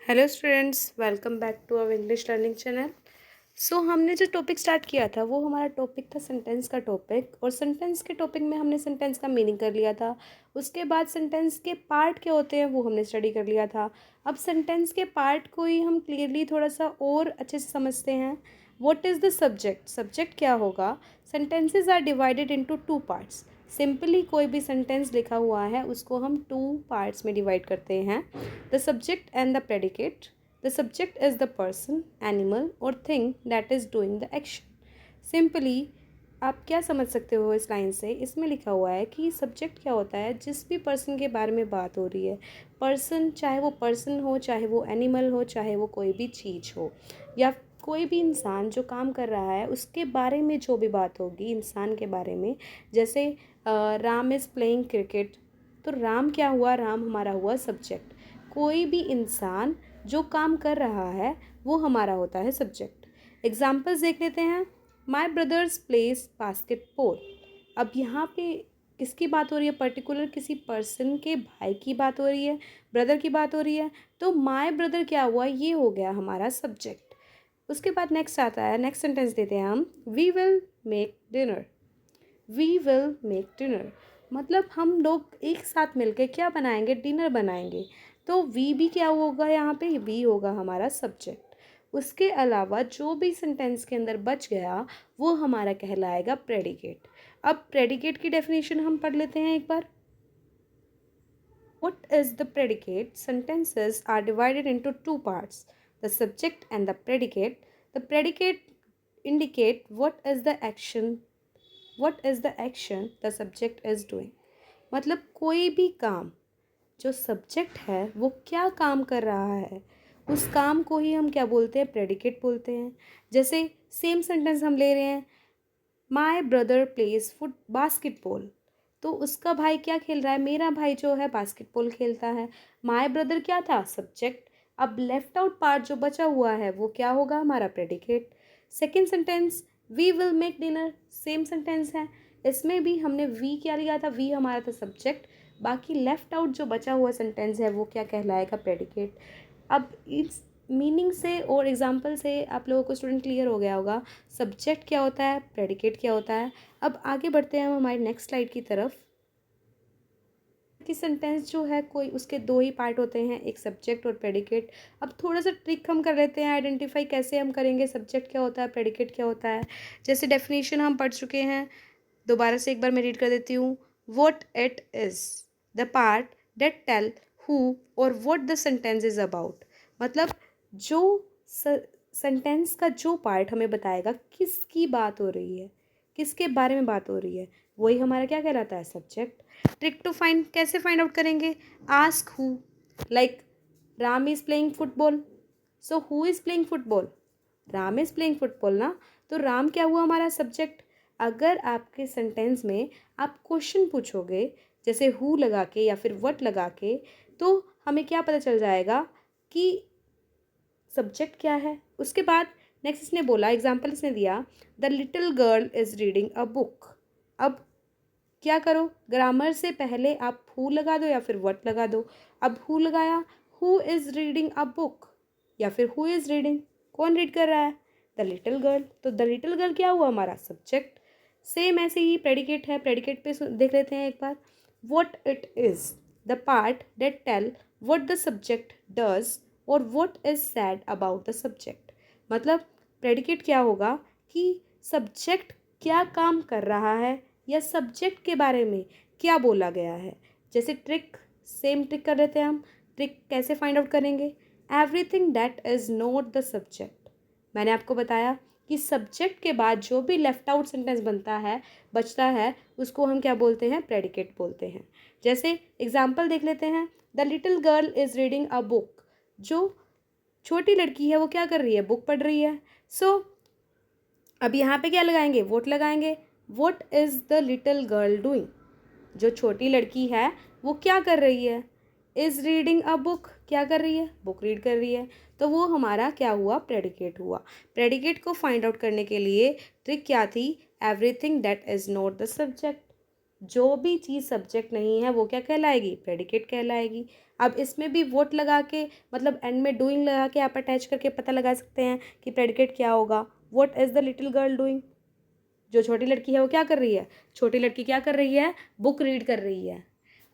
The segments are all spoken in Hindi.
Hello students, welcome back to our English learning channel. हमने जो टॉपिक स्टार्ट किया था वो हमारा टॉपिक था सेंटेंस का टॉपिक। और सेंटेंस के टॉपिक में हमने सेंटेंस का मीनिंग कर लिया था। उसके बाद सेंटेंस के पार्ट क्या होते हैं वो हमने स्टडी कर लिया था। अब सेंटेंस के पार्ट को ही हम क्लियरली थोड़ा सा और अच्छे से समझते हैं। What is the subject? Subject क्या होगा? Sentences are divided into two parts. Simply कोई भी सेंटेंस लिखा हुआ है उसको हम टू पार्ट्स में डिवाइड करते हैं, the subject and the predicate. The subject is the person, animal और thing that is doing the action. Simply आप क्या समझ सकते हो इस लाइन से? इसमें लिखा हुआ है कि सब्जेक्ट क्या होता है? जिस भी पर्सन के बारे में बात हो रही है, पर्सन चाहे वो पर्सन हो, चाहे वो एनिमल हो, चाहे वो कोई भी चीज़ हो, या कोई भी इंसान जो काम कर रहा है उसके बारे में जो भी बात होगी इंसान के बारे में। जैसे राम इज़ प्लेइंग क्रिकेट, तो राम क्या हुआ? राम हमारा हुआ सब्जेक्ट। कोई भी इंसान जो काम कर रहा है वो हमारा होता है सब्जेक्ट। एग्जाम्पल्स देख लेते हैं। माई ब्रदर्स प्लेस बास्केटबॉल। अब यहाँ पे किसकी बात हो रही है? पर्टिकुलर किसी पर्सन के भाई की बात हो रही है, ब्रदर की बात हो रही है। तो माई ब्रदर क्या हुआ? ये हो गया हमारा सब्जेक्ट। उसके बाद नेक्स्ट आता है, नेक्स्ट सेंटेंस देते हैं हम, we will make dinner. We will make dinner मतलब हम लोग एक साथ मिलकर क्या बनाएंगे? डिनर बनाएंगे। तो वी भी क्या होगा? यहाँ पे वी होगा हमारा सब्जेक्ट। उसके अलावा जो भी सेंटेंस के अंदर बच गया वो हमारा कहलाएगा प्रेडिकेट। अब प्रेडिकेट की डेफिनेशन हम पढ़ लेते हैं एक बार। What is the predicate? Sentences are divided into two parts, the subject and the predicate. The predicate indicate what is the action the subject is doing. मतलब कोई भी काम, जो सब्जेक्ट है वो क्या काम कर रहा है उस काम को ही हम क्या बोलते हैं? प्रेडिकेट बोलते हैं। जैसे सेम सेंटेंस हम ले रहे हैं, my brother plays foot basketball. तो उसका भाई क्या खेल रहा है? मेरा भाई जो है बास्केटबॉल खेलता है। माई ब्रदर क्या था? सब्जेक्ट। अब लेफ्ट आउट पार्ट जो बचा हुआ है वो क्या होगा? हमारा predicate. Second sentence, we will make dinner, same sentence है। इसमें भी हमने वी क्या लिया था? वी हमारा था सब्जेक्ट। बाकी लेफ्ट आउट जो बचा हुआ सेंटेंस है वो क्या कहलाएगा? प्रेडिकेट। अब इस मीनिंग से और एग्जाम्पल से आप लोगों को स्टूडेंट क्लियर हो गया होगा सब्जेक्ट क्या होता है, प्रेडिकेट क्या होता है। अब आगे बढ़ते हैं हम हमारी नेक्स्ट स्लाइड की तरफ। कि सेंटेंस जो है कोई उसके दो ही पार्ट होते हैं, एक सब्जेक्ट और प्रेडिकेट। अब थोड़ा सा ट्रिक हम कर लेते हैं, आइडेंटिफाई कैसे हम करेंगे सब्जेक्ट क्या होता है, प्रेडिकेट क्या होता है। जैसे डेफिनेशन हम पढ़ चुके हैं, दोबारा से एक बार मैं रीड कर देती हूँ। What it is the part that tell who और what the sentence is about. मतलब जो सेंटेंस का जो पार्ट हमें बताएगा किसकी बात हो रही है, किसके बारे में बात हो रही है, वही हमारा क्या कहलाता है? सब्जेक्ट। ट्रिक टू फाइंड, कैसे फाइंड आउट करेंगे? Ask who, like Ram is playing football, so who is playing football? Ram is playing football ना। तो राम क्या हुआ? हमारा सब्जेक्ट। अगर आपके सेंटेंस में आप क्वेश्चन पूछोगे जैसे हु लगा के या फिर व्हाट लगा के, तो हमें क्या पता चल जाएगा कि सब्जेक्ट क्या है। उसके बाद नेक्स्ट इसने बोला, एग्जाम्पल इसने दिया, the little girl is reading a book. अब क्या करो? ग्रामर से पहले आप हु लगा दो या फिर व्हाट लगा दो। अब हु लगाया, who is reading a book या फिर हु इज़ रीडिंग, कौन रीड कर रहा है? The little girl. तो द लिटिल गर्ल क्या हुआ? हमारा सब्जेक्ट। सेम ऐसे ही प्रेडिकेट है, प्रेडिकेट पे देख लेते हैं एक बार। What it is the part that tell what the subject does और what is said about the subject. मतलब प्रेडिकेट क्या होगा कि सब्जेक्ट क्या काम कर रहा है या सब्जेक्ट के बारे में क्या बोला गया है। जैसे ट्रिक, सेम ट्रिक कर लेते हैं हम। ट्रिक कैसे फाइंड आउट करेंगे? Everything that is not the subject. मैंने आपको बताया कि सब्जेक्ट के बाद जो भी लेफ्ट आउट सेंटेंस बनता है, बचता है, उसको हम क्या बोलते हैं? प्रेडिकेट बोलते हैं। जैसे एग्जाम्पल देख लेते हैं, the little girl is reading a book. जो छोटी लड़की है वो क्या कर रही है? बुक पढ़ रही है। अब यहाँ पे क्या लगाएंगे? वोट लगाएंगे। What is the little girl doing? जो छोटी लड़की है वो क्या कर रही है? इज़ रीडिंग अ बुक, क्या कर रही है? बुक रीड कर रही है। तो वो हमारा क्या हुआ? प्रेडिकेट हुआ। प्रेडिकेट को फाइंड आउट करने के लिए ट्रिक क्या थी? Everything that is not the subject. जो भी चीज़ सब्जेक्ट नहीं है वो क्या कहलाएगी? प्रेडिकेट कहलाएगी। अब इसमें भी वोट लगा के मतलब एंड में डूइंग लगा के आप अटैच करके पता लगा सकते हैं कि प्रेडिकेट क्या होगा। What is the little girl doing? जो छोटी लड़की है वो क्या कर रही है? छोटी लड़की क्या कर रही है? बुक रीड कर रही है।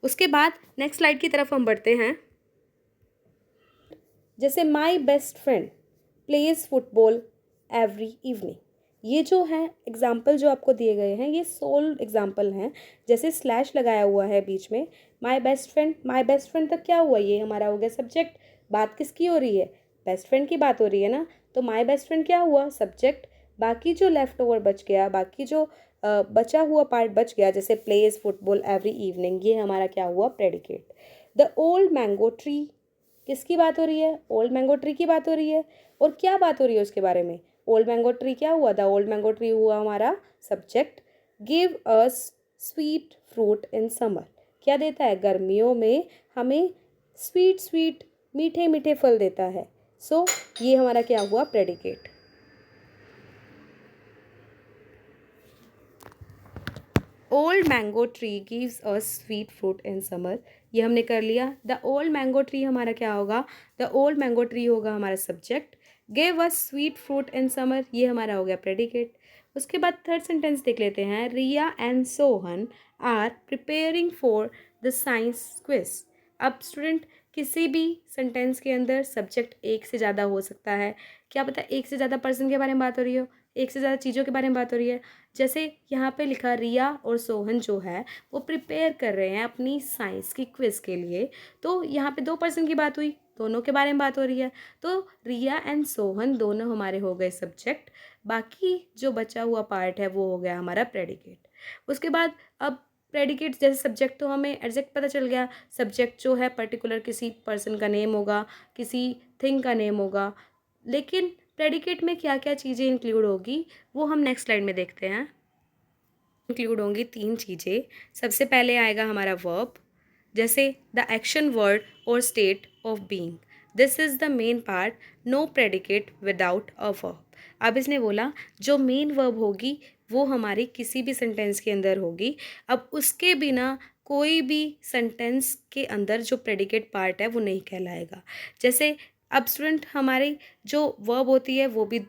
उसके बाद नेक्स्ट स्लाइड की तरफ हम बढ़ते हैं। जैसे my best friend plays football every evening, ये जो है एग्जाम्पल जो आपको दिए गए हैं ये सोल एग्जाम्पल हैं। जैसे स्लैश लगाया हुआ है बीच में, माई बेस्ट फ्रेंड तक क्या हुआ? ये हमारा हो गया सब्जेक्ट। बात किसकी हो रही है? बेस्ट फ्रेंड की बात हो रही है ना, तो माई बेस्ट फ्रेंड क्या हुआ? सब्जेक्ट। बाकी जो लेफ्ट ओवर बच गया, बाकी जो बचा हुआ पार्ट बच गया, जैसे प्लेज फुटबॉल एवरी इवनिंग, ये हमारा क्या हुआ? Predicate. The old mango tree, किसकी बात हो रही है? ओल्ड मैंगो ट्री की बात हो रही है। और क्या बात हो रही है उसके बारे में? ओल्ड मैंगो ट्री क्या हुआ? द ओल्ड मैंगो ट्री हुआ हमारा subject. Give us sweet fruit in summer, क्या देता है? गर्मियों में हमें स्वीट स्वीट मीठे मीठे फल देता है। सो ये हमारा क्या हुआ? Predicate. Old mango tree gives us sweet fruit in summer, ये हमने कर लिया। द ओल्ड मैंगो ट्री हमारा क्या होगा? द ओल्ड मैंगो ट्री होगा हमारा subject. Give us sweet fruit in summer, ये हमारा हो गया प्रेडिकेट। उसके बाद थर्ड सेंटेंस देख लेते हैं। Riya and Sohan are preparing for the science quiz. अब स्टूडेंट, किसी भी सेंटेंस के अंदर सब्जेक्ट एक से ज़्यादा हो सकता है। क्या पता एक से ज़्यादा पर्सन के बारे में बात हो रही हो, एक से ज़्यादा चीज़ों के बारे में बात हो रही है। जैसे यहाँ पे लिखा रिया और सोहन जो है वो प्रिपेयर कर रहे हैं अपनी साइंस की क्विज़ के लिए, तो यहाँ पे दो पर्सन की बात हुई, दोनों के बारे में बात हो रही है। तो रिया एंड सोहन दोनों हमारे हो गए सब्जेक्ट। बाकी जो बचा हुआ पार्ट है वो हो गया हमारा प्रेडिकेट। उसके बाद अब प्रेडिकेट जैसे सब्जेक्ट तो हमें एग्जैक्ट पता चल गया। सब्जेक्ट जो है पर्टिकुलर किसी पर्सन का नेम होगा, किसी थिंग का नेम होगा। लेकिन प्रेडिकेट में क्या क्या चीज़ें इंक्लूड होगी वो हम नेक्स्ट स्लाइड में देखते हैं। इंक्लूड होंगी तीन चीज़ें। सबसे पहले आएगा हमारा वर्ब, जैसे द एक्शन वर्ड और state of being. This is the main part, no predicate without a verb. अब इसने बोला जो मेन वर्ब होगी वो हमारी किसी भी सेंटेंस के अंदर होगी। अब उसके बिना कोई भी सेंटेंस के अंदर जो प्रेडिकेट पार्ट है वो नहीं कहलाएगा। जैसे अब स्टूडेंट हमारी जो वर्ब होती है वो भी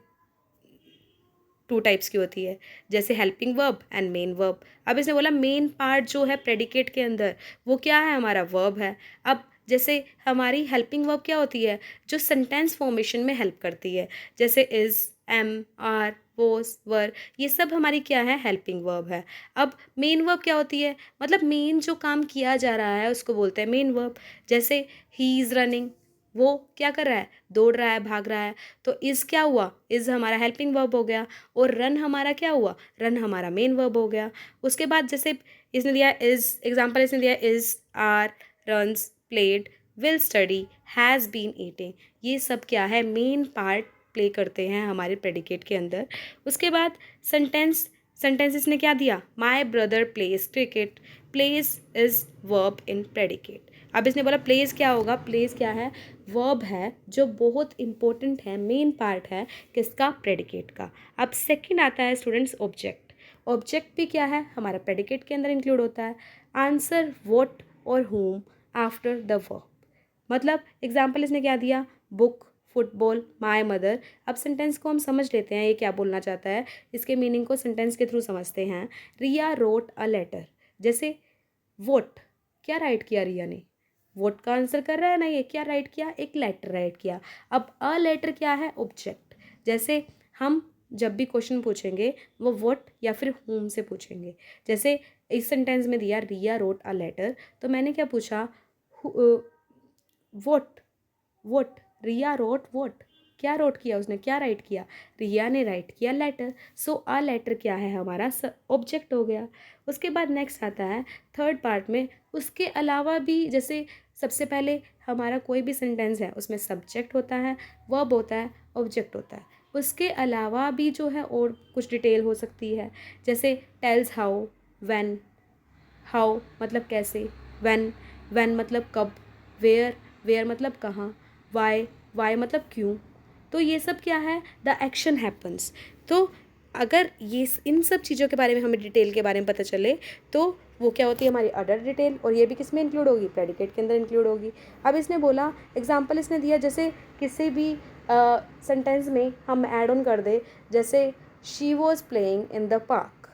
टू टाइप्स की होती है, जैसे helping verb and main verb. अब इसने बोला मेन पार्ट जो है प्रेडिकेट के अंदर वो क्या है? हमारा वर्ब है। अब जैसे हमारी हेल्पिंग वर्ब क्या होती है? जो सेंटेंस फॉर्मेशन में हेल्प करती है, जैसे इज़, एम, आर, वोस, वर, ये सब हमारी क्या है? हेल्पिंग वर्ब है। अब मेन वर्ब क्या होती है? मतलब मेन जो काम किया जा रहा है उसको बोलते हैं मेन वर्ब। जैसे ही इज़ रनिंग, वो क्या कर रहा है? दौड़ रहा है, भाग रहा है। तो इज़ क्या हुआ? इज़ हमारा हेल्पिंग वर्ब हो गया। और रन हमारा क्या हुआ? रन हमारा मेन वर्ब हो गया। उसके बाद जैसे इसने दिया इज़, एग्जाम्पल इसने दिया is, are, runs, played, will study, has been eating, ये सब क्या है? मेन पार्ट प्ले करते हैं हमारे प्रेडिकेट के अंदर। उसके बाद सेंटेंस इसने क्या दिया? My brother plays cricket, plays is verb in predicate. अब इसने बोला प्लेस क्या होगा? प्लेस क्या है? वर्ब है जो बहुत इंपॉर्टेंट है, मेन पार्ट है किसका? प्रेडिकेट का। अब सेकंड आता है स्टूडेंट्स ऑब्जेक्ट। ऑब्जेक्ट भी क्या है? हमारा प्रेडिकेट के अंदर इंक्लूड होता है। आंसर व्हाट और whom आफ्टर द वर्ब। मतलब एग्जाम्पल इसने क्या दिया? Book, football, my mother. अब सेंटेंस को हम समझ लेते हैं ये क्या बोलना चाहता है, इसके मीनिंग को सेंटेंस के थ्रू समझते हैं। रिया रोट अ लेटर, जैसे वोट क्या राइट किया रिया ने? वोट का आंसर कर रहा है ना, ये क्या राइट किया? एक लेटर राइट किया। अब अ लेटर क्या है? ऑब्जेक्ट। जैसे हम जब भी क्वेश्चन पूछेंगे वो व्हाट या फिर whom से पूछेंगे। जैसे इस सेंटेंस में दिया रिया रोट अ लेटर, तो मैंने क्या पूछा? What, what, Riya wrote what, क्या रोट किया उसने? क्या राइट किया? रिया ने राइट किया लेटर। सो अ लेटर क्या है? हमारा ऑब्जेक्ट हो गया। उसके बाद नेक्स्ट आता है थर्ड पार्ट में। उसके अलावा भी जैसे सबसे पहले हमारा कोई भी सेंटेंस है उसमें सब्जेक्ट होता है, वर्ब होता है, ऑब्जेक्ट होता है। उसके अलावा भी जो है और कुछ डिटेल हो सकती है, जैसे टेल्स हाउ, व्हेन, हाउ मतलब कैसे, व्हेन मतलब कब, वेयर मतलब कहाँ, वाई मतलब क्यों। तो ये सब क्या है? The action happens. तो अगर ये इन सब चीज़ों के बारे में हमें डिटेल के बारे में पता चले तो वो क्या होती है हमारी अदर डिटेल, और ये भी किस में इंक्लूड होगी, प्रेडिकेट के अंदर इंक्लूड होगी। अब इसने बोला, एग्जांपल इसने दिया, जैसे किसी भी सेंटेंस में हम ऐड ऑन कर दे, जैसे she was playing in the park,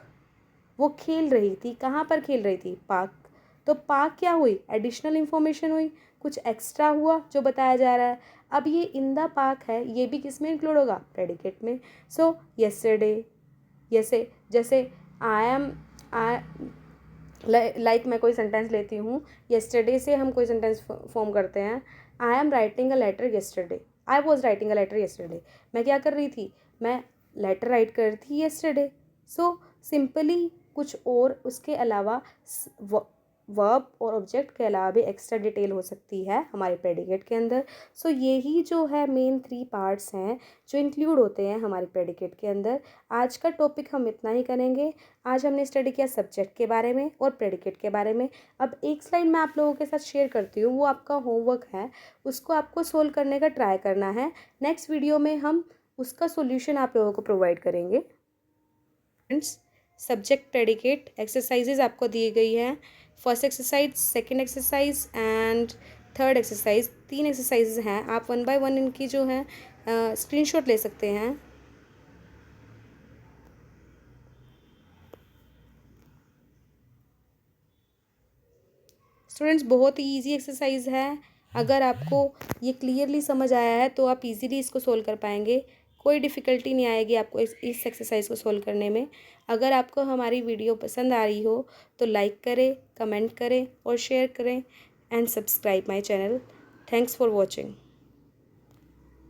वो खेल रही थी, कहाँ पर खेल रही थी, पार्क। तो पार्क क्या हुई, एडिशनल इंफॉर्मेशन हुई, कुछ एक्स्ट्रा हुआ जो बताया जा रहा है। अब ये इन द पार्क है, ये भी किस में इंक्लूड होगा, प्रेडिकेट में। सो येस्टरडे, जैसे आई एम, आई लाइक मैं कोई सेंटेंस लेती हूँ, येस्टरडे से हम कोई सेंटेंस फॉर्म करते हैं, I am writing a letter yesterday, I was writing a letter yesterday, मैं क्या कर रही थी, मैं लेटर राइट कर रही थी येस्टरडे। सो सिंपली कुछ और उसके अलावा वर्ब और ऑब्जेक्ट के अलावा भी एक्स्ट्रा डिटेल हो सकती है हमारे प्रेडिकेट के अंदर। सो यही जो है मेन 3 पार्ट्स हैं जो इंक्लूड होते हैं हमारे प्रेडिकेट के अंदर। आज का टॉपिक हम इतना ही करेंगे। आज हमने स्टडी किया सब्जेक्ट के बारे में और प्रेडिकेट के बारे में। अब एक स्लाइड मैं आप लोगों के साथ शेयर करती हूँ, वो आपका होमवर्क है, उसको आपको सोल्व करने का ट्राई करना है। नेक्स्ट वीडियो में हम उसका सोल्यूशन आप लोगों को प्रोवाइड करेंगे। फ्रेंड्स, सब्जेक्ट प्रेडिकेट एक्सरसाइजेज आपको दी गई है। First exercise, second exercise and third exercise, 3 exercises हैं। आप 1 बाय 1 इनकी जो है स्क्रीनशॉट ले सकते हैं। स्टूडेंट्स, बहुत ही ईजी एक्सरसाइज है। अगर आपको ये क्लियरली समझ आया है तो आप इजीली इसको सोल्व कर पाएंगे, कोई डिफ़िकल्टी नहीं आएगी आपको इस एक्सरसाइज को सोल्व करने में। अगर आपको हमारी वीडियो पसंद आ रही हो तो लाइक करें, कमेंट करें और शेयर करें and subscribe my channel. Thanks for watching.